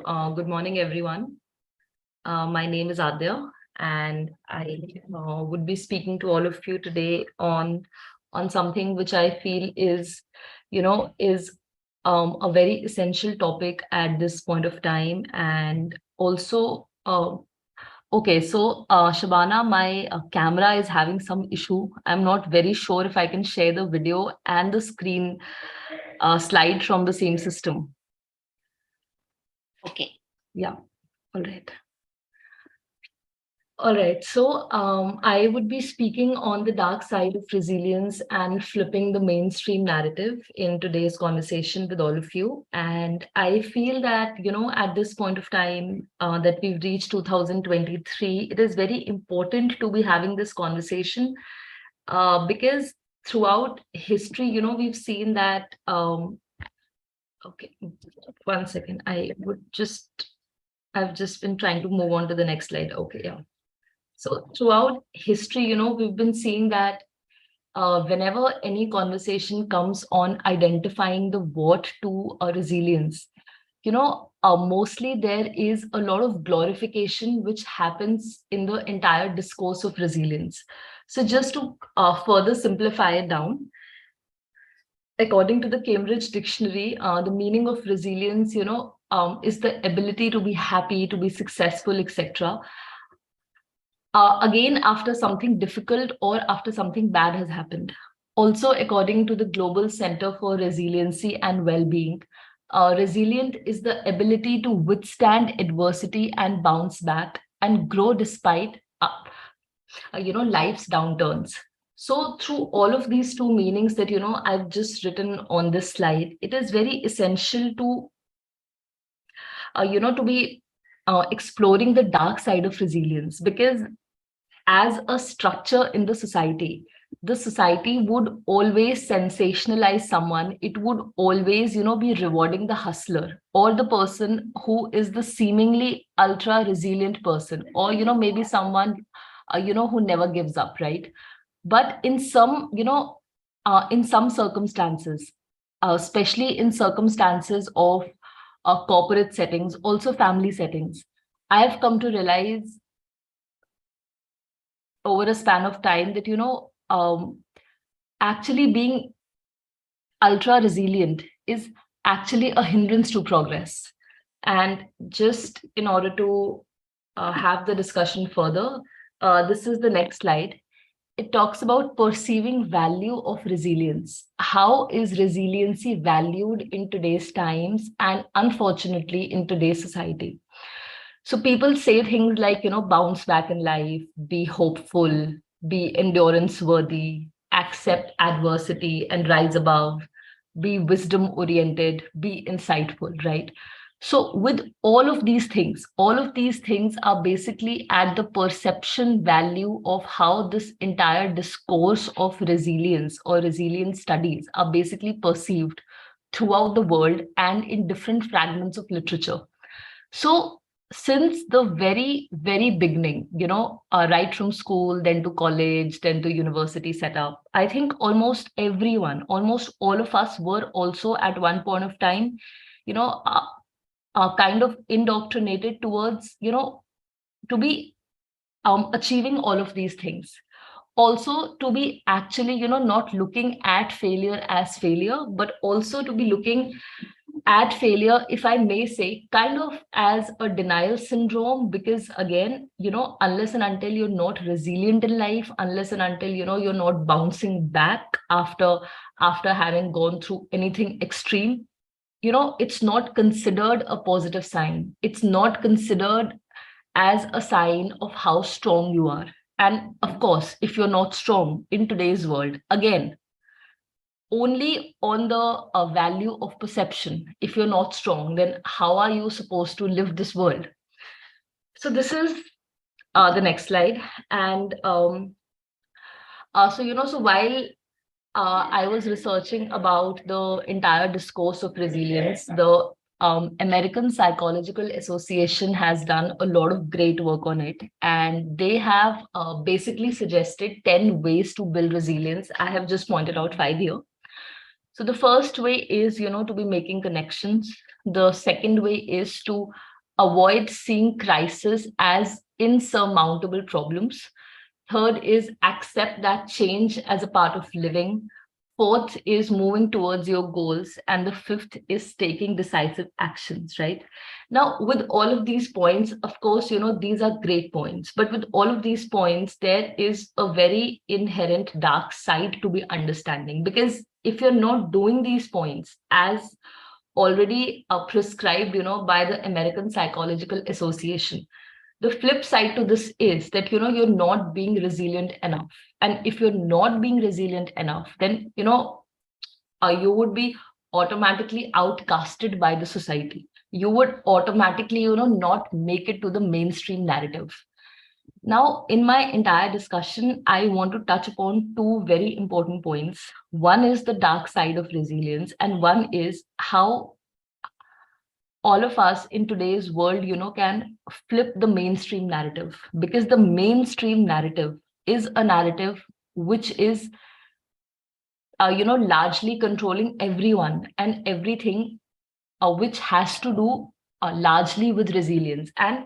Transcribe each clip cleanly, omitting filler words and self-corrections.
Good morning, everyone. My name is Aadya, and I would be speaking to all of you today on something which I feel is a very essential topic at this point of time, and also. Okay, so Shabana, my camera is having some issue. I'm not very sure if I can share the video and the screen slide from the same system. Okay. Yeah, all right. All right, so I would be speaking on the dark side of resilience and flipping the mainstream narrative in today's conversation with all of you. And I feel that, at this point of time that we've reached 2023, it is very important to be having this conversation because throughout history, we've seen that. Okay, one second. I've just been trying to move on to the next slide. Okay, yeah. So throughout history, we've been seeing that whenever any conversation comes on identifying the what to resilience, mostly there is a lot of glorification which happens in the entire discourse of resilience. So just to further simplify it down, according to the Cambridge Dictionary, the meaning of resilience, is the ability to be happy, to be successful, etc. Again, after something difficult or after something bad has happened. Also, according to the Global Center for Resiliency and Well-being, resilient is the ability to withstand adversity and bounce back and grow despite, life's downturns. So through all of these two meanings that, I've just written on this slide, it is very essential to, to be exploring the dark side of resilience, because as a structure in the society would always sensationalize someone. It would always, be rewarding the hustler or the person who is the seemingly ultra resilient person, or, maybe someone, who never gives up, right? But in some circumstances, especially in circumstances of corporate settings, also family settings, I have come to realize over a span of time that actually being ultra resilient is actually a hindrance to progress. And just in order to have the discussion further, this is the next slide. It talks about perceiving value of resilience. How is resiliency valued in today's times and unfortunately in today's society? So people say things like, bounce back in life, be hopeful, be endurance worthy, accept adversity and rise above, be wisdom oriented, be insightful, right? So with all of these things are basically at the perception value of how this entire discourse of resilience or resilience studies are basically perceived throughout the world and in different fragments of literature. So since the very, very beginning, right from school, then to college, then to university setup, I think almost everyone, almost all of us were also at one point of time, kind of indoctrinated towards, to be achieving all of these things. Also to be actually, not looking at failure as failure, but also to be looking at failure, if I may say, kind of as a denial syndrome, because again, unless and until you're not resilient in life, unless and until, you're not bouncing back after having gone through anything extreme, it's not considered a positive sign. It's not considered as a sign of how strong you are. And of course, if you're not strong in today's world, again, only on the value of perception. If you're not strong, then how are you supposed to live this world? So this is the next slide. And so while I was researching about the entire discourse of resilience, the American Psychological Association has done a lot of great work on it. And they have basically suggested 10 ways to build resilience. I have just pointed out 5 here. So the first way is, to be making connections. The second way is to avoid seeing crisis as insurmountable problems. Third is accept that change as a part of living. Fourth is moving towards your goals. And the fifth is taking decisive actions, right? Now, with all of these points, of course, these are great points. But with all of these points, there is a very inherent dark side to be understanding. Because if you're not doing these points as already prescribed, by the American Psychological Association, the flip side to this is that you're not being resilient enough. And if you're not being resilient enough, then you would be automatically outcasted by the society. You would automatically not make it to the mainstream narrative. Now, in my entire discussion, I want to touch upon two very important points. One is the dark side of resilience, and one is how all of us in today's world, can flip the mainstream narrative, because the mainstream narrative is a narrative which is, largely controlling everyone and everything, which has to do largely with resilience. And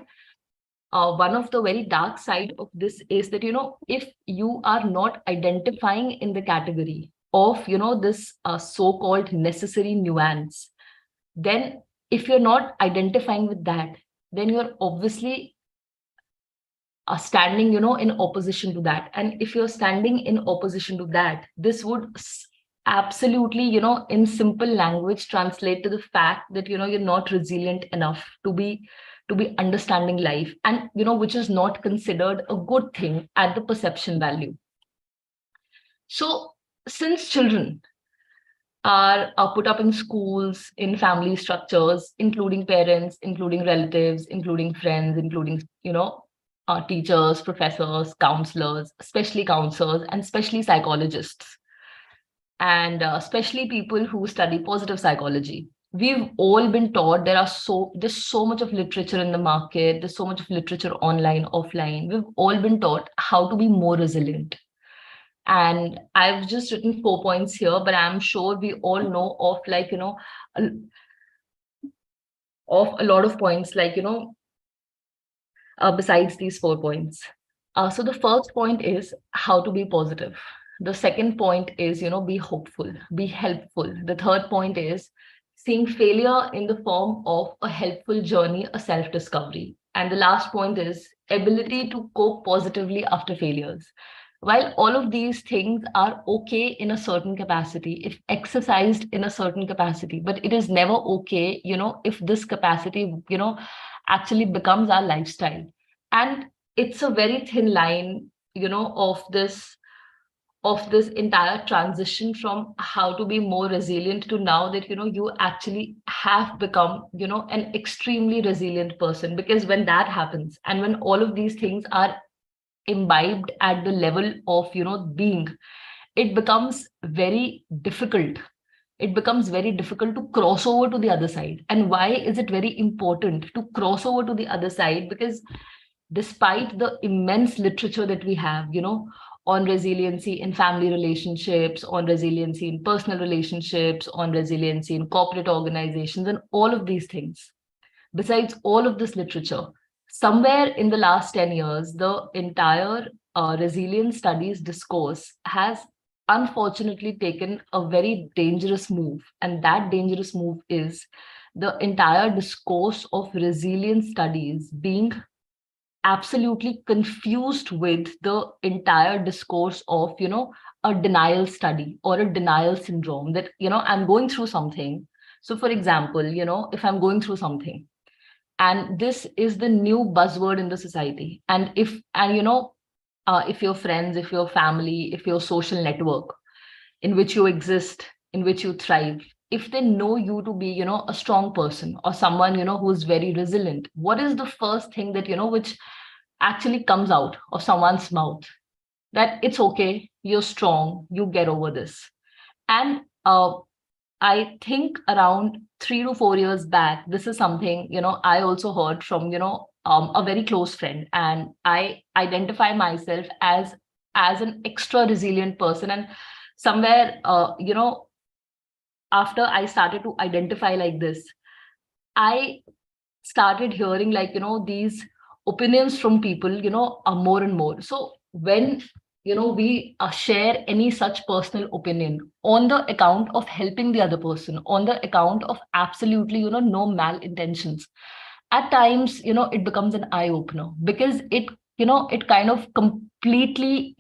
one of the very dark side of this is that, if you are not identifying in the category of, this so-called necessary nuance, then if you're not identifying with that, then you're obviously standing, in opposition to that. And if you're standing in opposition to that, this would absolutely, in simple language, translate to the fact that, you're not resilient enough to be understanding life, and, which is not considered a good thing at the perception value. So since children are put up in schools, in family structures, including parents, including relatives, including friends, including, teachers, professors, counselors, especially counselors, and especially psychologists, and especially people who study positive psychology. We've all been taught there's so much of literature in the market, there's so much of literature online, offline. We've all been taught how to be more resilient. And I've just written 4 points here, but I'm sure we all know of of a lot of points, besides these 4 points. So the first point is how to be positive. The second point is, be hopeful, be helpful. The third point is seeing failure in the form of a helpful journey, a self-discovery. And the last point is ability to cope positively after failures. While all of these things are okay in a certain capacity, if exercised in a certain capacity, but it is never okay, if this capacity, actually becomes our lifestyle. And it's a very thin line, of this entire transition from how to be more resilient to now that, you actually have become, an extremely resilient person. Because when that happens, and when all of these things are imbibed at the level of, being, it becomes very difficult. It becomes very difficult to cross over to the other side. And why is it very important to cross over to the other side? Because despite the immense literature that we have, on resiliency in family relationships, on resiliency in personal relationships, on resiliency in corporate organizations, and all of these things, besides all of this literature, somewhere in the last 10 years, the entire resilience studies discourse has unfortunately taken a very dangerous move. And that dangerous move is the entire discourse of resilience studies being absolutely confused with the entire discourse of, a denial study or a denial syndrome, that, I'm going through something. So for example, if I'm going through something, and this is the new buzzword in the society, and if your friends, if your family, if your social network in which you exist, in which you thrive, if they know you to be, a strong person or someone, who's very resilient, what is the first thing that, which actually comes out of someone's mouth? That it's okay, you're strong, you get over this. And I think around 3 to 4 years back, this is something, I also heard from, a very close friend, and I identify myself as an extra resilient person. And somewhere, after I started to identify like this, I started hearing like, these opinions from people, are more and more. So when, we share any such personal opinion on the account of helping the other person, on the account of absolutely, no malintentions, at times, it becomes an eye opener, because it kind of completely,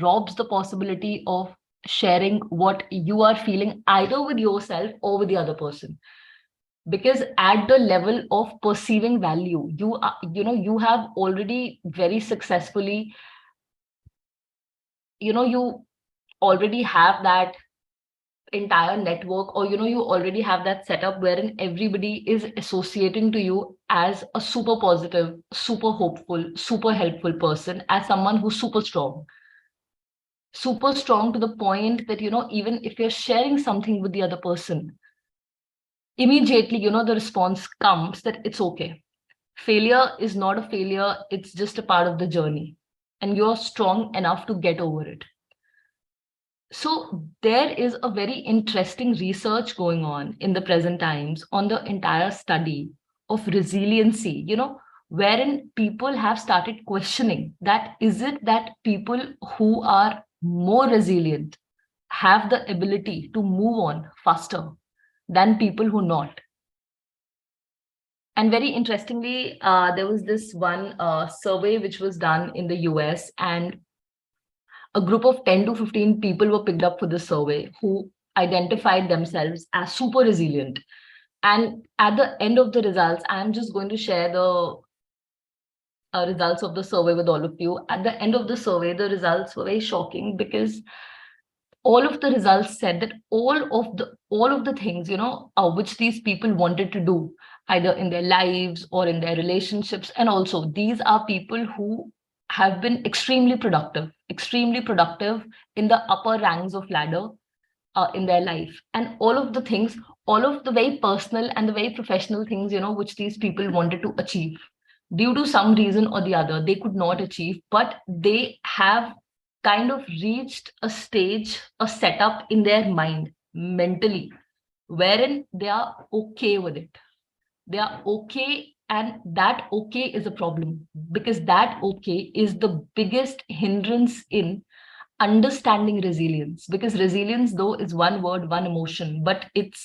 robs the possibility of sharing what you are feeling either with yourself or with the other person. Because at the level of perceiving value, you have already very successfully, you already have that entire network, or you already have that setup wherein everybody is associating to you as a super positive, super hopeful, super helpful person, as someone who's super strong to the point that, even if you're sharing something with the other person, immediately, the response comes that it's okay. Failure is not a failure, it's just a part of the journey, and you're strong enough to get over it. So there is a very interesting research going on in the present times on the entire study of resiliency, wherein people have started questioning that, is it that people who are more resilient have the ability to move on faster than people who not? And very interestingly, there was this one survey which was done in the US, and a group of 10 to 15 people were picked up for the survey who identified themselves as super resilient. And at the end of the results, I'm just going to share the results of the survey with all of you. At the end of the survey, the results were very shocking, because all of the results said that all of the things, which these people wanted to do, either in their lives or in their relationships, and also these are people who have been extremely productive in the upper ranks of ladder in their life, and all of the things, all of the very personal and the very professional things, which these people wanted to achieve, due to some reason or the other they could not achieve, but they have kind of reached a stage, a setup in their mind mentally, wherein they are okay with it. They are okay, and that okay is a problem, because that okay is the biggest hindrance in understanding resilience. Because resilience, though, is one word, one emotion, but it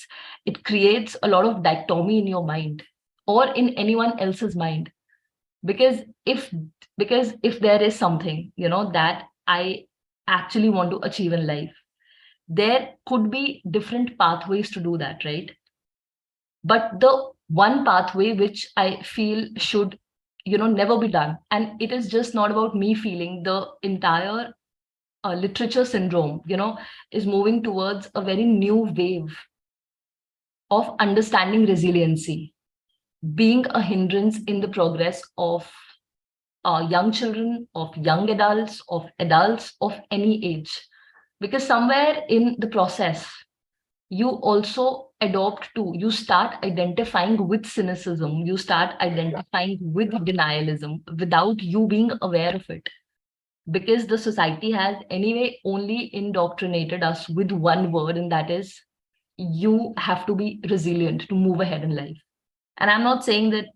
creates a lot of dichotomy in your mind or in anyone else's mind. Because if there is something, that I actually want to achieve in life, there could be different pathways to do that, right? But the one pathway which I feel should, never be done, and it is just not about me feeling, the entire literature syndrome, is moving towards a very new wave of understanding resiliency being a hindrance in the progress of young children, of young adults of any age. Because somewhere in the process, you also you start identifying with cynicism, you start identifying with denialism without you being aware of it. Because the society has anyway only indoctrinated us with one word, and that is, you have to be resilient to move ahead in life. And I'm not saying that,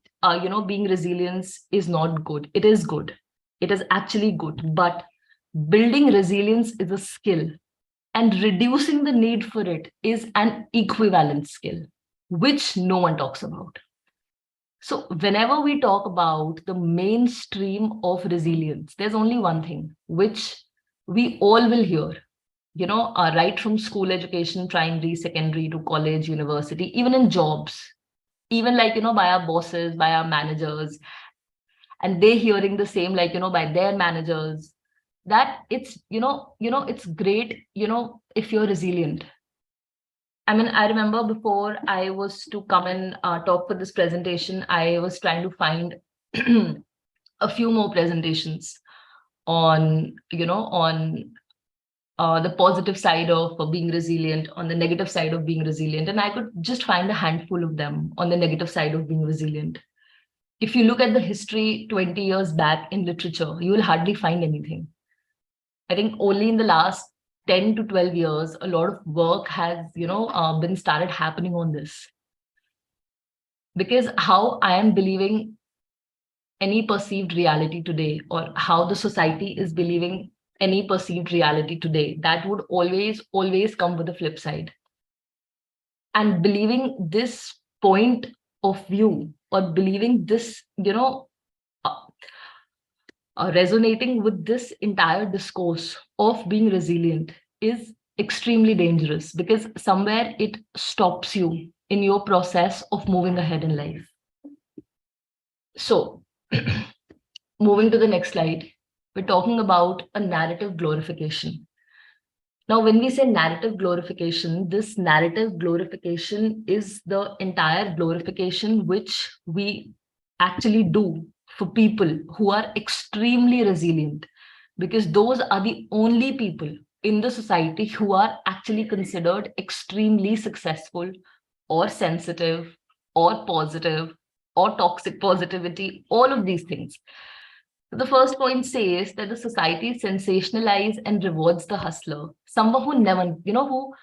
being resilient is not good. It is good. It is actually good. But building resilience is a skill, and reducing the need for it is an equivalent skill, which no one talks about. So whenever we talk about the mainstream of resilience, there's only one thing which we all will hear, right from school education, primary, secondary to college, university, even in jobs, even like, by our bosses, by our managers, and they hearing the same, like, by their managers, that it's, it's great, if you're resilient. I mean, I remember before I was to come and talk for this presentation, I was trying to find a few more presentations on, on the positive side of being resilient, on the negative side of being resilient. And I could just find a handful of them on the negative side of being resilient. If you look at the history 20 years back in literature, you will hardly find anything. I think only in the last 10 to 12 years, a lot of work has, been started happening on this. Because how I am believing any perceived reality today, or how the society is believing any perceived reality today, that would always come with a flip side. And believing this point of view, or believing this, uh, resonating with this entire discourse of being resilient is extremely dangerous, because somewhere it stops you in your process of moving ahead in life. So, moving to the next slide, we're talking about a narrative glorification. Now, when we say narrative glorification, this narrative glorification is the entire glorification which we actually do for people who are extremely resilient, because those are the only people in the society who are actually considered extremely successful, or sensitive, or positive, or toxic positivity, all of these things. The first point says that the society sensationalizes and rewards the hustler, someone who never, who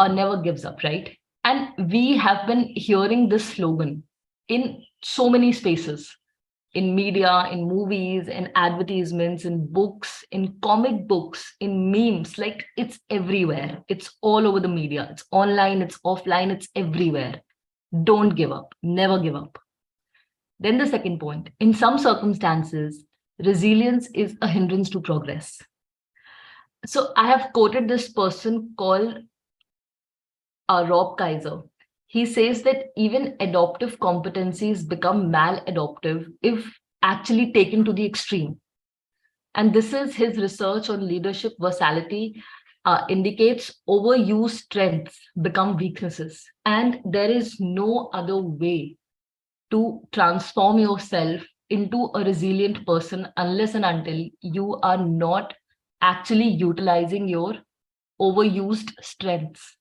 never gives up, right? And we have been hearing this slogan in so many spaces, in media, in movies, in advertisements, in books, in comic books, in memes. Like, it's everywhere. It's all over the media. It's online, it's offline, it's everywhere. Don't give up. Never give up. Then the second point, in some circumstances, resilience is a hindrance to progress. So I have quoted this person called Rob Kaiser. He says that even adoptive competencies become maladoptive if actually taken to the extreme. And this is his research on leadership versatility, indicates overused strengths become weaknesses. And there is no other way to transform yourself into a resilient person unless and until you are not actually utilizing your overused strengths.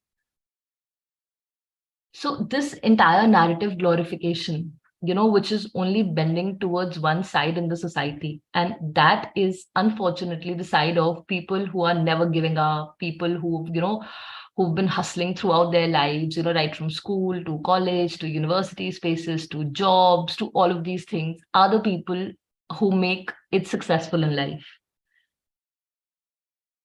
So this entire narrative glorification, which is only bending towards one side in the society, and that is unfortunately the side of people who are never giving up, people who've been hustling throughout their lives, right from school to college to university spaces to jobs to all of these things, are the people who make it successful in life.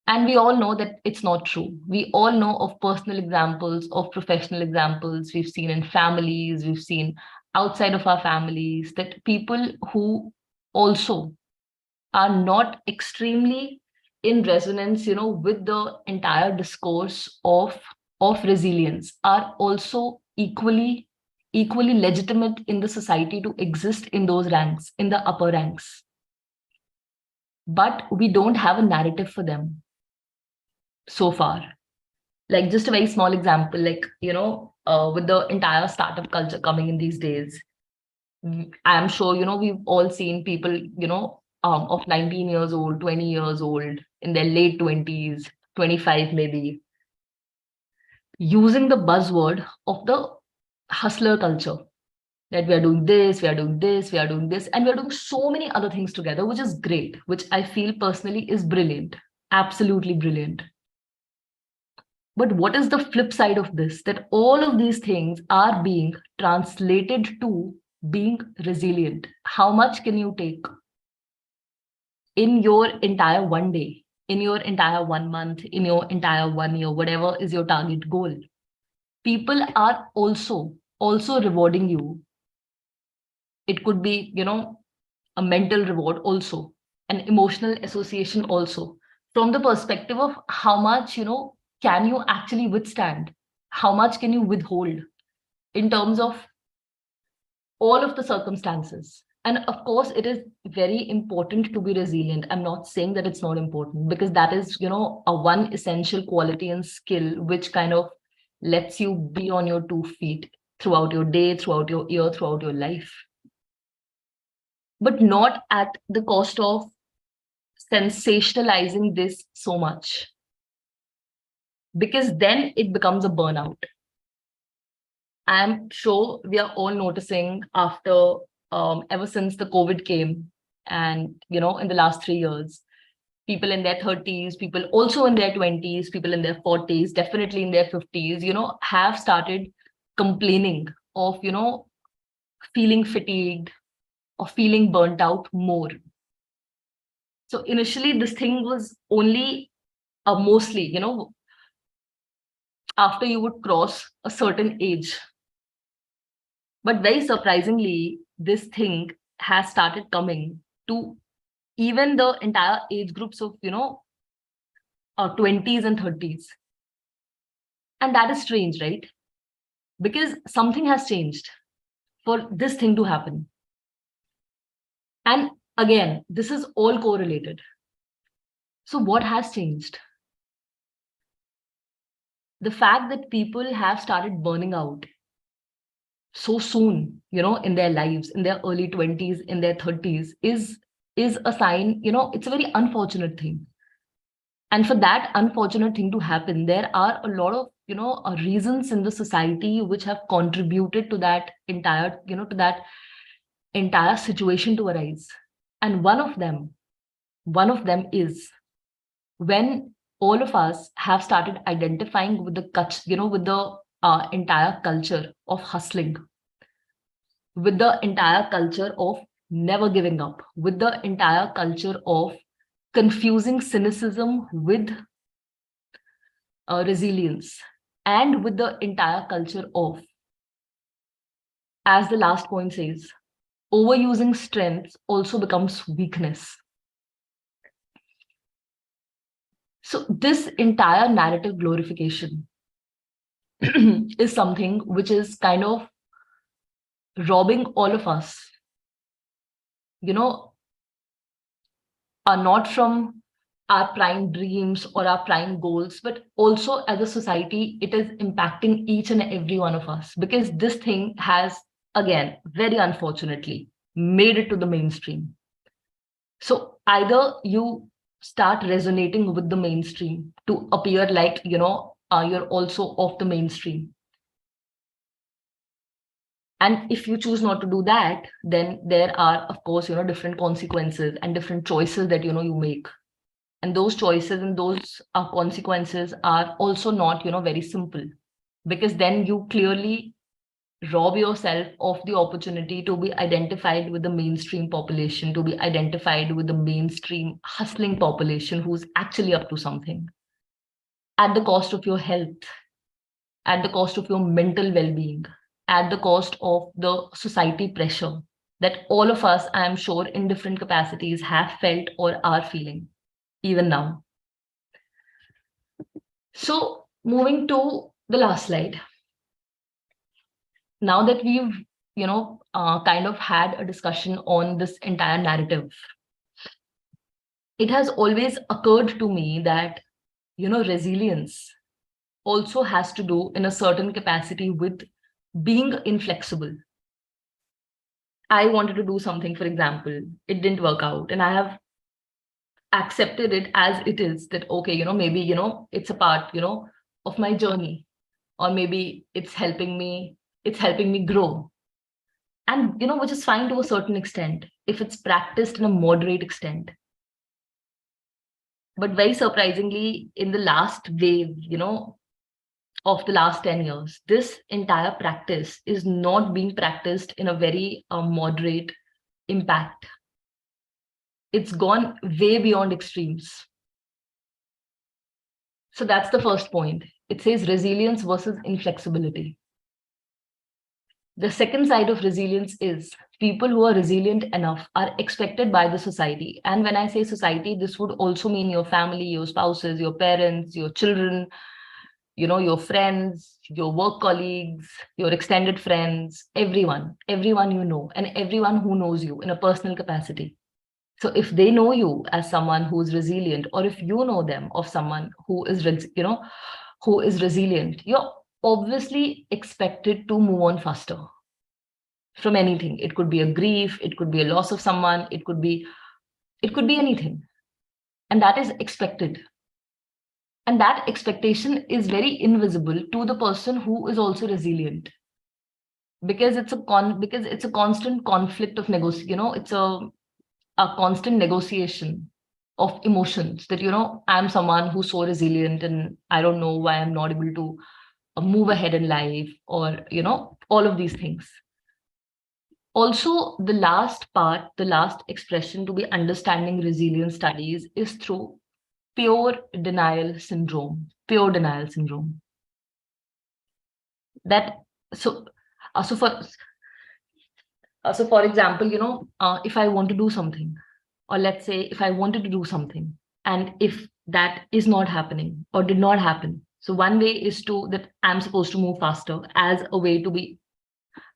And we all know that it's not true. We all know of personal examples, of professional examples. We've seen in families, we've seen outside of our families, that people who also are not extremely in resonance, with the entire discourse of resilience, are also equally legitimate in the society to exist in those ranks, in the upper ranks. But we don't have a narrative for them so far. Like, just a very small example, like, with the entire startup culture coming in these days, I'm sure, we've all seen people, of 19 years old, 20 years old, in their late 20s, 25 maybe, using the buzzword of the hustler culture, that we are doing this, we are doing this, we are doing this, and we are doing so many other things together, which is great, which I feel personally is brilliant, absolutely brilliant. But what is the flip side of this? That all of these things are being translated to being resilient. How much can you take in your entire one day, in your entire 1 month, in your entire 1 year, whatever is your target goal? People are also rewarding you. It could be, a mental reward also, an emotional association also, from the perspective of how much, can you actually withstand? How much can you withhold in terms of all of the circumstances? And of course, it is very important to be resilient. I'm not saying that it's not important, because that is, a one essential quality and skill which kind of lets you be on your 2 feet throughout your day, throughout your year, throughout your life. But not at the cost of sensationalizing this so much, because then it becomes a burnout. I'm sure we are all noticing after, ever since the COVID came, and, in the last 3 years, people in their 30s, people also in their 20s, people in their 40s, definitely in their 50s, have started complaining of, feeling fatigued, or feeling burnt out more. So initially, this thing was only mostly, after you would cross a certain age. But very surprisingly, this thing has started coming to even the entire age groups of, 20s and 30s. And that is strange, right? Because something has changed for this thing to happen. And again, this is all correlated. So what has changed? The fact that people have started burning out so soon, in their lives, in their early 20s, in their 30s, is a sign, it's a very unfortunate thing. And for that unfortunate thing to happen, there are a lot of, reasons in the society which have contributed to that entire, to that entire situation to arise. And one of them is when all of us have started identifying with with the entire culture of hustling, with the entire culture of never giving up, with the entire culture of confusing cynicism with resilience, and with the entire culture of, as the last point says, overusing strength also becomes weakness. So this entire narrative glorification is something which is kind of robbing all of us, you know, are not from our prime dreams or our prime goals, but also as a society, it is impacting each and every one of us, because this thing has, again, very unfortunately, made it to the mainstream. So either you start resonating with the mainstream to appear like, you're also of the mainstream. And if you choose not to do that, then there are, of course, different consequences and different choices that, you make. And those choices and those consequences are also not, very simple, because then you clearly rob yourself of the opportunity to be identified with the mainstream population, to be identified with the mainstream hustling population who's actually up to something, at the cost of your health, at the cost of your mental well-being, at the cost of the society pressure that all of us, I am sure, in different capacities have felt or are feeling even now. So moving to the last slide. Now that we've, kind of had a discussion on this entire narrative, it has always occurred to me that, resilience also has to do in a certain capacity with being inflexible. I wanted to do something, for example, it didn't work out, and I have accepted it as it is, that, okay, maybe, it's a part, of my journey, or maybe it's helping me grow. And, which is fine to a certain extent, if it's practiced in a moderate extent. But very surprisingly, in the last wave, of the last 10 years, this entire practice is not being practiced in a very moderate impact. It's gone way beyond extremes. So that's the first point. It says resilience versus inflexibility. The second side of resilience is people who are resilient enough are expected by the society. And when I say society, this would also mean your family, your spouses, your parents, your children, your friends, your work colleagues, your extended friends, everyone and everyone who knows you in a personal capacity. So if they know you as someone who is resilient, or if you know them of someone who is, who is resilient, you're obviously expected to move on faster from anything. It could be a grief, it could be a loss of someone, it could be anything. And that is expected. And that expectation is very invisible to the person who is also resilient, because it's a constant conflict of negotiation. It's a constant negotiation of emotions, that, I'm someone who's so resilient and I don't know why I'm not able to move ahead in life, or, all of these things. Also, the last part, the last expression to be understanding resilience studies is through pure denial syndrome. Pure denial syndrome. That so so for so for example, if I want to do something, or let's say if I wanted to do something, and if that is not happening or did not happen, so one way is to that I'm supposed to move faster as a way to be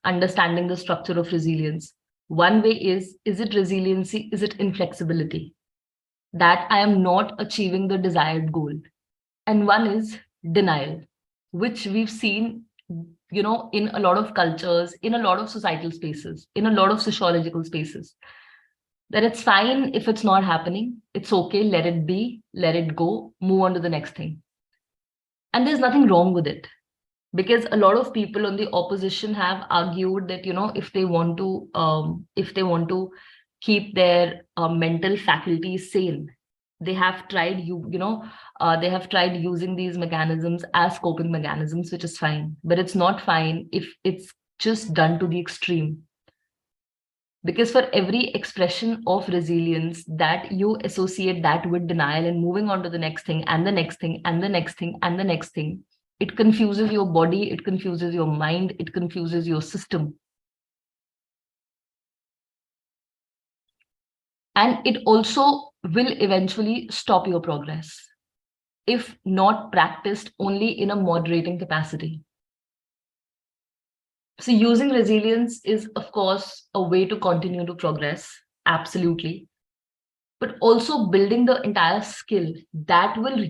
understanding the structure of resilience. One way is it resiliency? Is it inflexibility? That I am not achieving the desired goal. And one is denial, which we've seen, in a lot of cultures, in a lot of societal spaces, in a lot of sociological spaces, that it's fine if it's not happening. It's okay. Let it be, let it go, move on to the next thing. And there's nothing wrong with it, because a lot of people on the opposition have argued that if they want to keep their mental faculties sane, they have tried they have tried using these mechanisms as coping mechanisms, which is fine, but it's not fine if it's just done to the extreme. Because for every expression of resilience that you associate that with denial and moving on to the next thing and the next thing and the next thing and the next thing, it confuses your body, it confuses your mind, it confuses your system. And it also will eventually stop your progress if not practiced only in a moderating capacity. So using resilience is, of course, a way to continue to progress, absolutely. But also building the entire skill that will,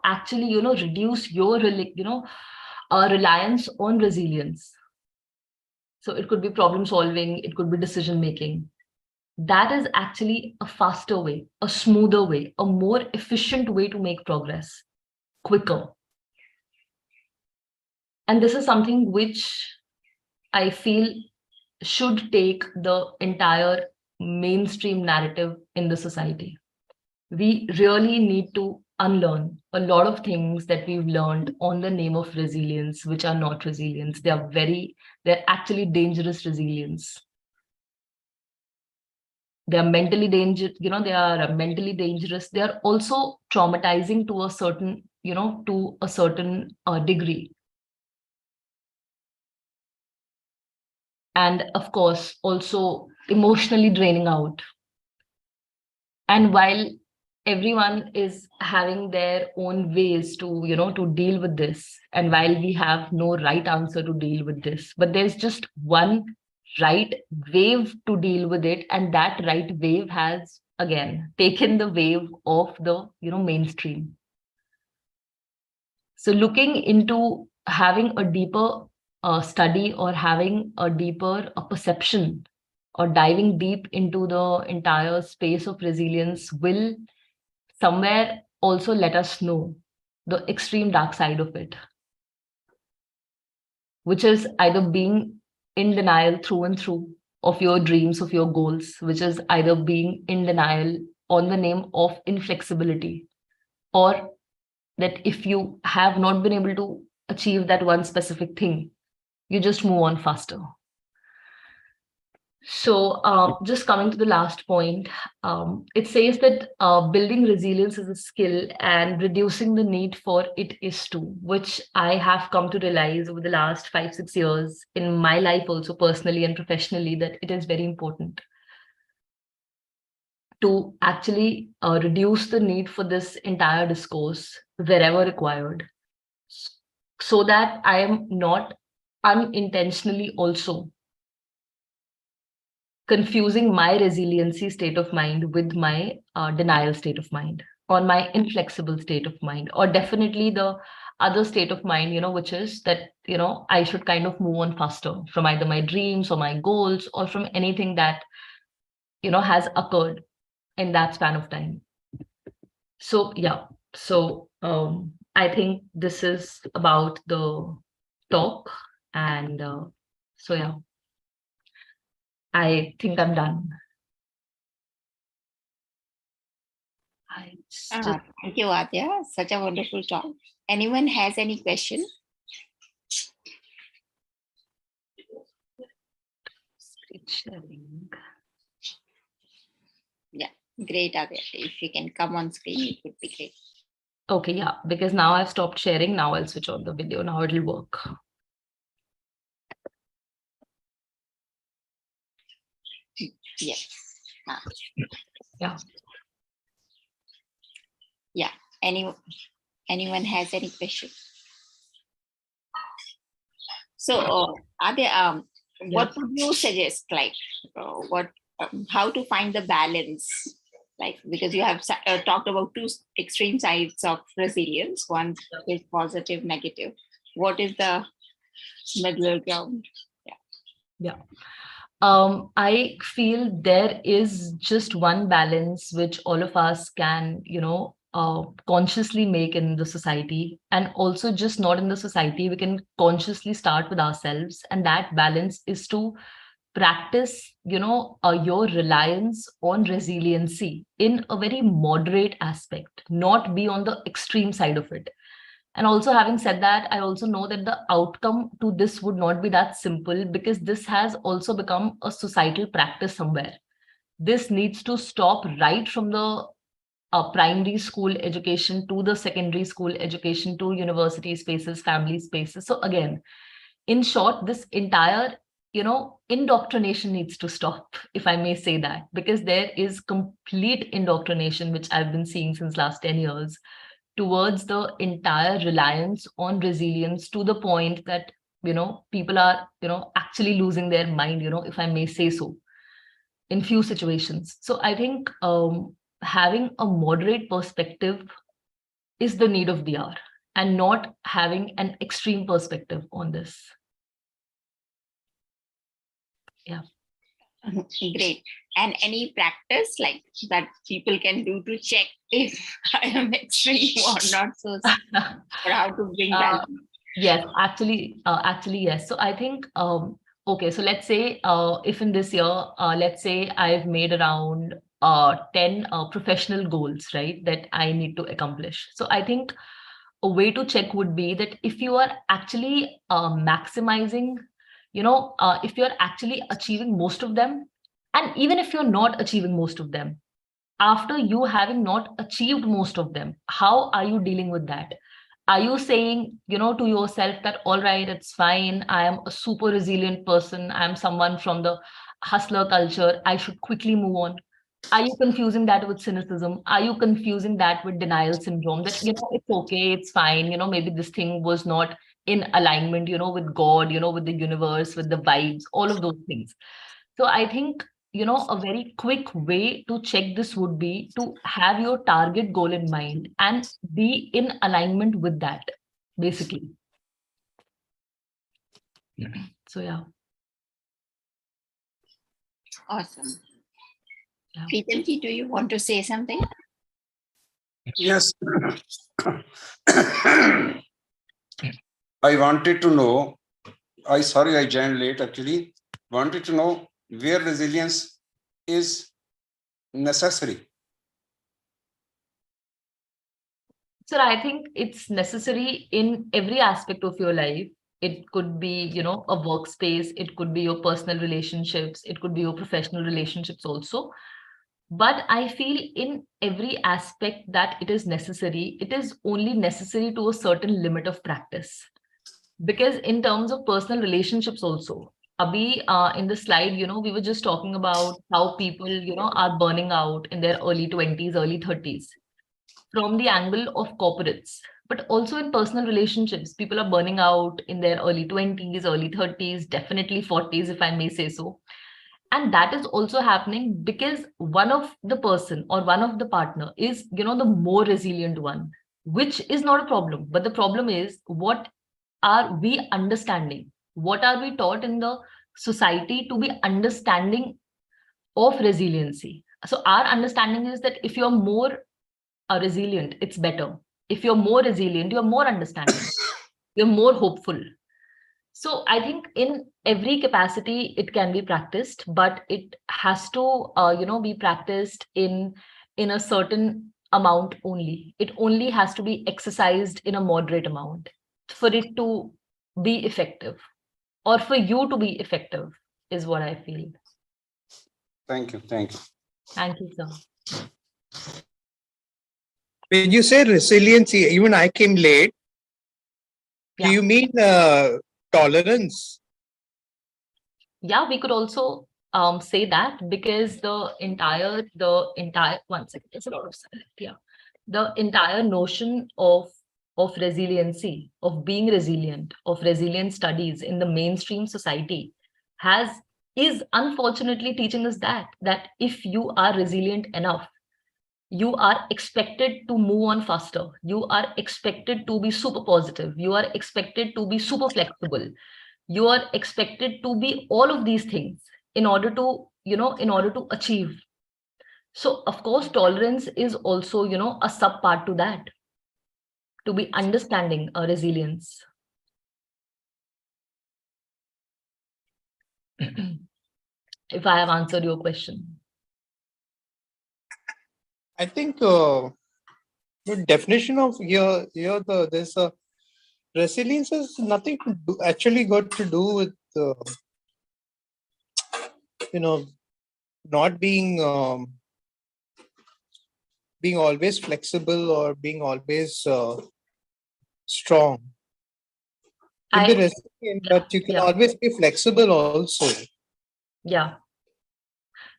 actually, reduce your, reliance on resilience. So it could be problem solving, it could be decision making. That is actually a faster way, a smoother way, a more efficient way to make progress, quicker. And this is something which I feel should take the entire mainstream narrative in the society. We really need to unlearn a lot of things that we've learned on the name of resilience, which are not resilience. They're actually dangerous resilience. They are mentally dangerous, they are mentally dangerous. They are also traumatizing to a certain, degree. And of course, also emotionally draining out. And while everyone is having their own ways to, to deal with this, and while we have no right answer to deal with this, but there's just one right wave to deal with it, and that right wave has again taken the wave of the mainstream. So looking into having a deeper study, or having a deeper perception, or diving deep into the entire space of resilience will somewhere also let us know the extreme dark side of it, which is either being in denial through and through of your dreams, of your goals, which is either being in denial on the name of inflexibility, or that if you have not been able to achieve that one specific thing, you just move on faster. So just coming to the last point, it says that building resilience is a skill and reducing the need for it is too, which I have come to realize over the last 5-6 years in my life also, personally and professionally, that it is very important to actually reduce the need for this entire discourse wherever required, so that I am not unintentionally also confusing my resiliency state of mind with my denial state of mind, or my inflexible state of mind, or definitely the other state of mind, which is that, I should kind of move on faster from either my dreams or my goals, or from anything that, has occurred in that span of time. So, yeah. So, I think this is about the talk. And so, yeah, I think I'm done. Thank you, Aadya. Such a wonderful talk. Anyone has any question? Sharing. Yeah, great, Aadya. If you can come on screen, it would be great. Okay, yeah, because now I've stopped sharing. Now I'll switch on the video. Now it'll work. Yes. Yeah. Yeah. Anyone has any question? So, Aadya, what would you suggest? Like, how to find the balance? Like, because you have talked about two extreme sides of resilience. One is positive, negative. What is the middle ground? Yeah. I feel there is just one balance which all of us can, consciously make in the society, and also just not in the society. We can consciously start with ourselves, and that balance is to practice, your reliance on resiliency in a very moderate aspect, not be on the extreme side of it. And also, having said that, I also know that the outcome to this would not be that simple, because this has also become a societal practice somewhere. This needs to stop right from the primary school education to the secondary school education to university spaces, family spaces. So, again, in short, this entire indoctrination needs to stop, if I may say that, because there is complete indoctrination which I've been seeing since last 10 years towards the entire reliance on resilience, to the point that people are actually losing their mind, if I may say so, in few situations. So I think having a moderate perspective is the need of the hour, and not having an extreme perspective on this. Yeah. Great. And any practice like that people can do to check if I am extreme or not, so or how to bring balance? Yes, actually, yes. So I think, okay, so let's say if in this year, let's say I've made around 10 professional goals, right, that I need to accomplish. So I think a way to check would be that if you are actually maximizing, if you're actually achieving most of them, and even if you're not achieving most of them, after you having not achieved most of them, how are you dealing with that? Are you saying, to yourself that, all right, it's fine, I am a super resilient person, I am someone from the hustler culture, I should quickly move on? Are you confusing that with cynicism? Are you confusing that with denial syndrome, that, it's okay, it's fine, maybe this thing was not in alignment, with God, with the universe, with the vibes, all of those things. So I think, a very quick way to check this would be to have your target goal in mind and be in alignment with that, basically. So, yeah. Awesome. Yeah. Pritamji, do you want to say something? Yes. I wanted to know, sorry, I joined late actually. Wanted to know where resilience is necessary. So I think it's necessary in every aspect of your life. It could be, a workspace, it could be your personal relationships, it could be your professional relationships also. But I feel in every aspect that it is necessary, it is only necessary to a certain limit of practice. Because in terms of personal relationships also, Abhi, in the slide, we were just talking about how people, are burning out in their early 20s, early 30s from the angle of corporates. But also in personal relationships, people are burning out in their early 20s, early 30s, definitely 40s, if I may say so. And that is also happening because one of the person or one of the partner is, the more resilient one, which is not a problem. But the problem is, what are we understanding? What are we taught in the society to be understanding of resiliency? So our understanding is that if you're more resilient, it's better. If you're more resilient, you're more understanding, you're more hopeful. So I think in every capacity it can be practiced, but it has to, be practiced in a certain amount only. It only has to be exercised in a moderate amount for it to be effective, or for you to be effective, is what I feel. Thank you. Thank you. Thank you, sir. When you say resiliency, even I came late. Yeah. Do you mean tolerance? Yeah, we could also say that, because the entire one second, there's a lot of silence. Yeah, the entire notion of resiliency, of being resilient, of resilient studies in the mainstream society is unfortunately teaching us that if you are resilient enough, you are expected to move on faster. You are expected to be super positive. You are expected to be super flexible. You are expected to be all of these things in order to, in order to achieve. So of course, tolerance is also, a sub part to that, to be understanding a resilience. If I have answered your question. I think the definition of there's a resilience has nothing to do, actually got to do with not being being always flexible or being always strong. You can be resilient, but you can always be flexible also. Yeah.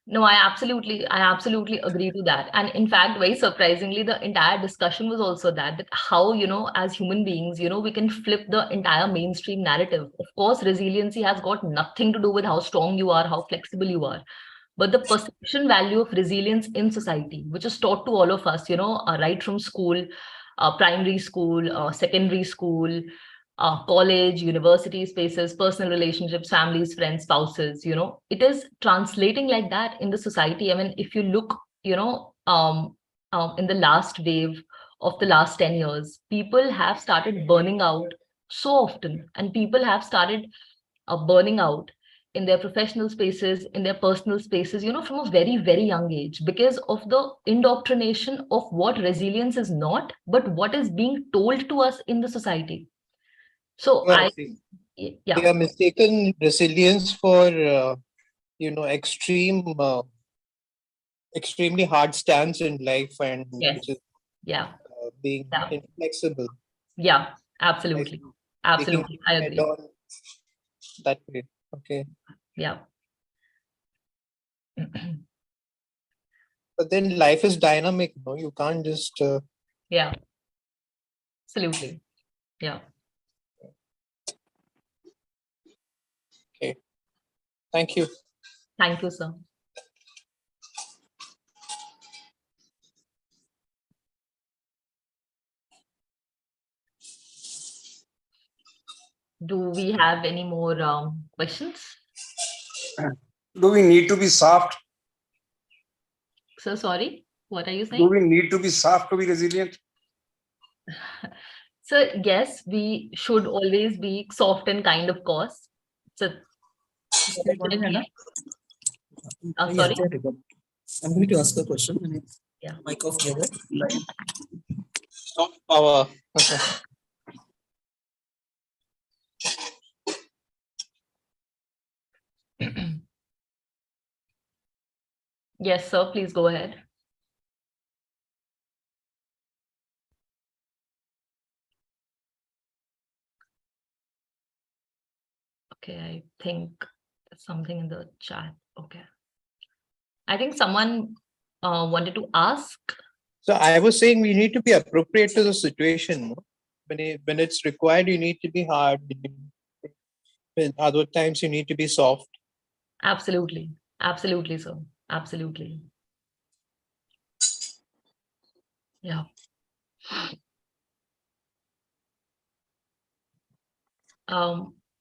No, I absolutely agree to that. And in fact, very surprisingly, the entire discussion was also that how, as human beings, we can flip the entire mainstream narrative. Of course, resiliency has got nothing to do with how strong you are, how flexible you are. But the perception value of resilience in society, which is taught to all of us, right from school, primary school, secondary school, college, university spaces, personal relationships, families, friends, spouses, it is translating like that in the society. I mean, if you look, in the last wave of the last 10 years, people have started burning out so often, and people have started burning out in their professional spaces, in their personal spaces, from a very, very young age, because of the indoctrination of what resilience is not, but what is being told to us in the society. So Well, yeah, they are mistaken resilience for extremely hard stance in life, and yes, which is being inflexible. Yeah, absolutely, absolutely, I agree. That way, okay. Yeah. But then life is dynamic, no? You can't just yeah, absolutely. Yeah. Okay. Thank you. Thank you, sir. Do we have any more questions? Do we need to be soft? So sorry, what are you saying? Do we need to be soft to be resilient? So yes, we should always be soft and kind, of course. So I'm sorry. I'm going to ask a question. Yeah. Mic off, brother. Soft power. Yes, sir. Please go ahead. Okay, I think something in the chat. Okay. I think someone wanted to ask. So I was saying we need to be appropriate to the situation. No? When it's required, you need to be hard. When other times you need to be soft. Absolutely. Absolutely, sir. Absolutely. Yeah.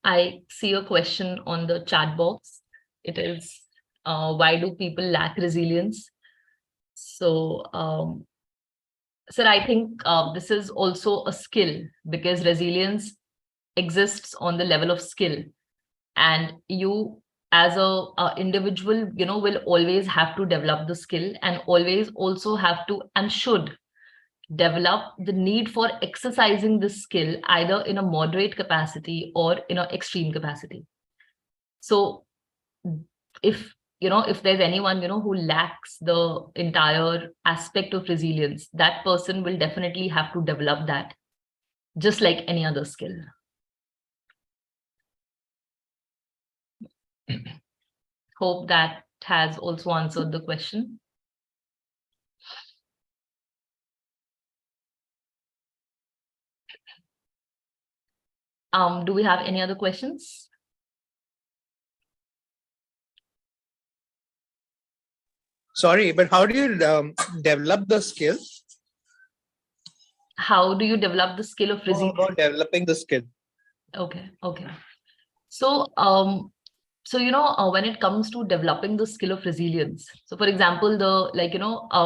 I see a question on the chat box. It is, why do people lack resilience? So, sir, I think this is also a skill, because resilience exists on the level of skill, and you as a individual, will always have to develop the skill, and always also have to and should develop the need for exercising this skill either in a moderate capacity or in an extreme capacity. So if if there's anyone, who lacks the entire aspect of resilience, that person will definitely have to develop that, just like any other skill. Hope that has also answered the question. Do we have any other questions? Sorry, but how do you develop the skill? How do you develop the skill of resilience? About developing the skill. Okay. So, when it comes to developing the skill of resilience, so for example,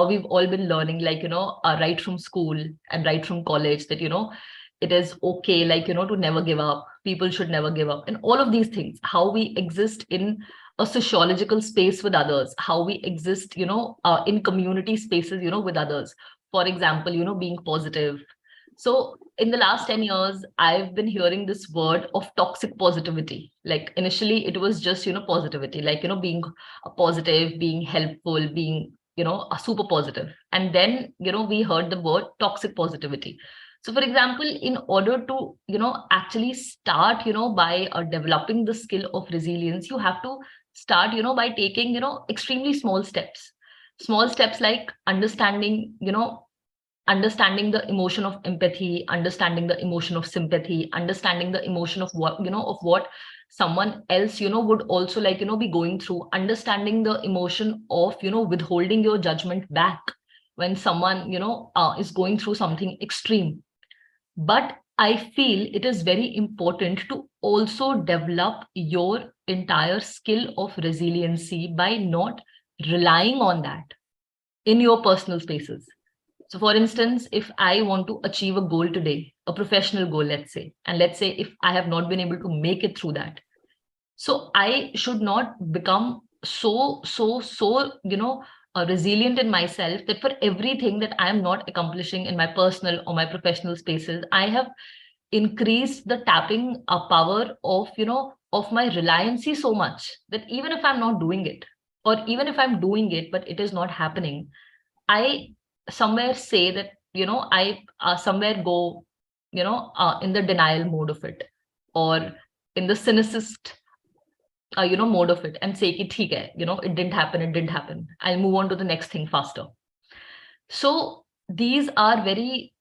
we've all been learning, right from school and right from college that, it is okay, to never give up. People should never give up. And all of these things, how we exist in a sociological space with others, how we exist, in community spaces, with others. For example, being positive. So in the last 10 years, I've been hearing this word of toxic positivity. Like initially it was just, positivity, being a positive, being helpful, being, a super positive. And then, we heard the word toxic positivity. So for example, in order to, actually start, by developing the skill of resilience, you have to start, by taking, extremely small steps. Small steps like understanding the emotion of empathy, understanding the emotion of sympathy, understanding the emotion of what someone else, would also be going through, understanding the emotion of, withholding your judgment back when someone, is going through something extreme. But I feel it is very important to also develop your entire skill of resiliency by not relying on that in your personal spaces. So for instance, if I want to achieve a goal today, a professional goal, let's say, and let's say if I have not been able to make it through that, so I should not become so, resilient in myself that for everything that I am not accomplishing in my personal or my professional spaces, I have increased the tapping power of, of my reliancy so much that even if I'm not doing it, or even if I'm doing it, but it is not happening, I somewhere say that, I somewhere go, in the denial mode of it, or in the cynicist, mode of it, and say, ki, theek hai, it didn't happen. I'll move on to the next thing faster. So these are very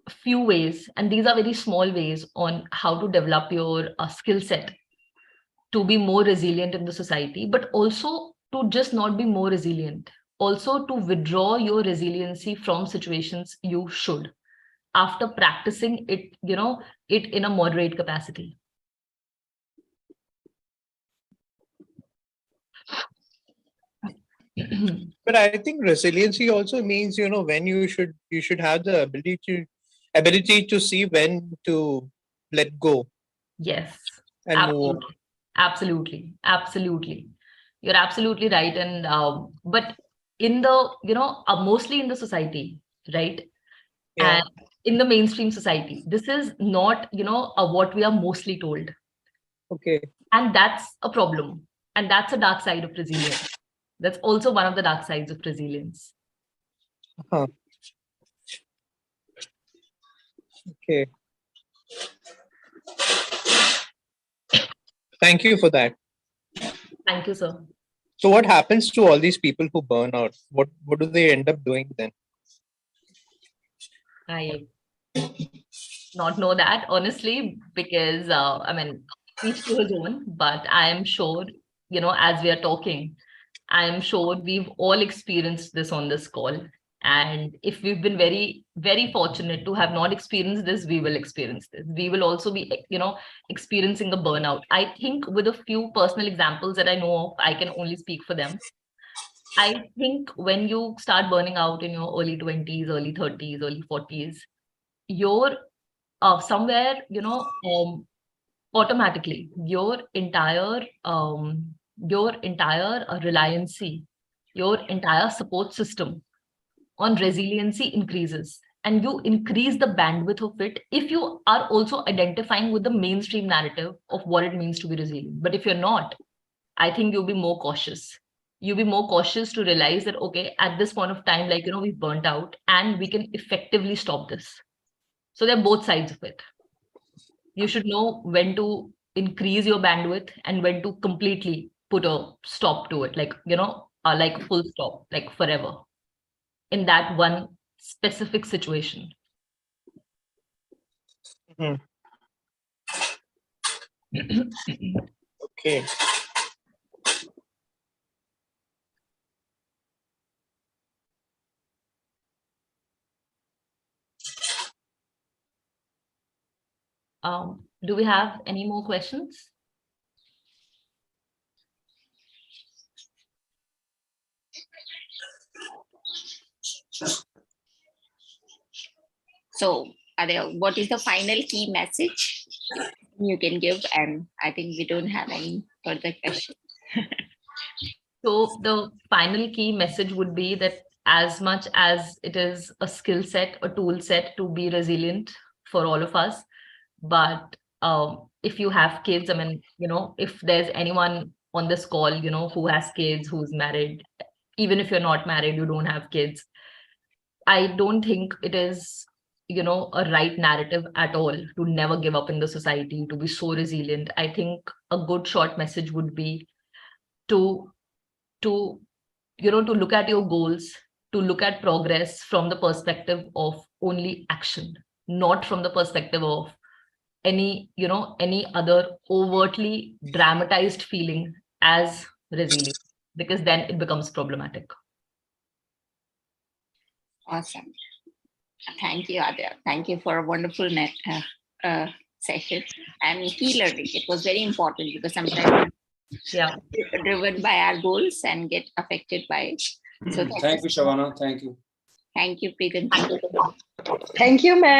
few ways, and these are very small ways on how to develop your skill set to be more resilient in the society, but also to just not be more resilient, also to withdraw your resiliency from situations you should, after practicing it, it in a moderate capacity. But I think resiliency also means, when you should have the ability to see when to let go. Yes, and move on. Absolutely. You're absolutely right. And but in the, mostly in the society, right? Yeah. And in the mainstream society, this is not, what we are mostly told. Okay. And that's a problem. And that's a dark side of resilience. That's also one of the dark sides of resilience. Huh. Okay. Thank you for that. Thank you, sir. So what happens to all these people who burn out? What do they end up doing then? I not know that, honestly, because each to his own, but I am sure, as we are talking, I am sure we've all experienced this on this call. And if we've been very, very fortunate to have not experienced this, we will experience this. We will also be, experiencing a burnout. I think with a few personal examples that I know of, I can only speak for them. I think when you start burning out in your early 20s, early 30s, early 40s, your somewhere, automatically your entire reliancy, your entire support system on resiliency increases, and you increase the bandwidth of it if you are also identifying with the mainstream narrative of what it means to be resilient. But if you're not, I think you'll be more cautious. you'll be more cautious to realize that, okay, at this point of time, like, we've burnt out and we can effectively stop this. So there are both sides of it. You should know when to increase your bandwidth and when to completely put a stop to it, like, like full stop, like forever in that one specific situation. Mhm. Okay. Do we have any more questions? So, Aadya, what is the final key message you can give? And I think we don't have any further questions. So the final key message would be that as much as it is a skill set, a tool set to be resilient for all of us, but if you have kids, I mean, if there's anyone on this call, who has kids, who's married, even if you're not married, you don't have kids, I don't think it is, a right narrative at all to never give up in the society, to be so resilient. I think a good short message would be to look at your goals, to look at progress from the perspective of only action, not from the perspective of any other overtly dramatized feeling as resilient, because then it becomes problematic. Awesome. Thank you, Aadya. Thank you for a wonderful session and key learning. It was very important because sometimes we're driven by our goals and get affected by it. So Thank you, Shavana. Thank you. Thank you, Preeti. Thank you, ma'am.